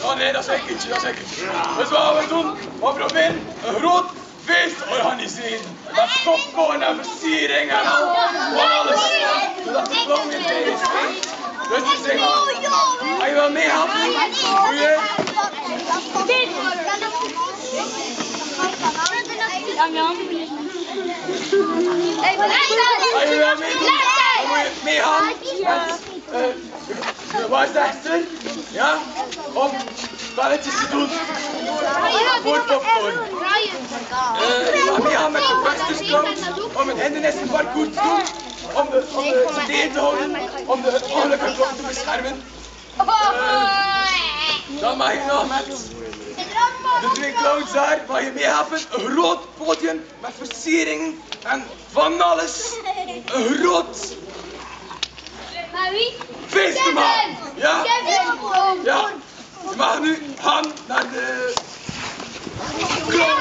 Oh nee, dat is een kindje, dat is een kindje. Dus wat gaan we doen? We proberen een groot feest te organiseren. Met popcorn en versiering en al. Van alles. Zodat het lang weer bij is. Dus we zeggen, ga je wel meehelpen? Goeie. Ga je wel meedoen? Dan moet je meegaan. Wat zegt ze? Ja? Om spelletjes te doen. Voor popcorn. Ga meegaan met de Westerscouts om een hindernissenparcours te doen. Om de tegen te houden. Om de ongelukkige klok te beschermen. Dan mag je nog met de 2 clowns daar, mag je meehelpen. Een groot podium met versieringen en van alles. Een groot feest te maken. Ja? Ja. Je mag nu gaan naar de clown.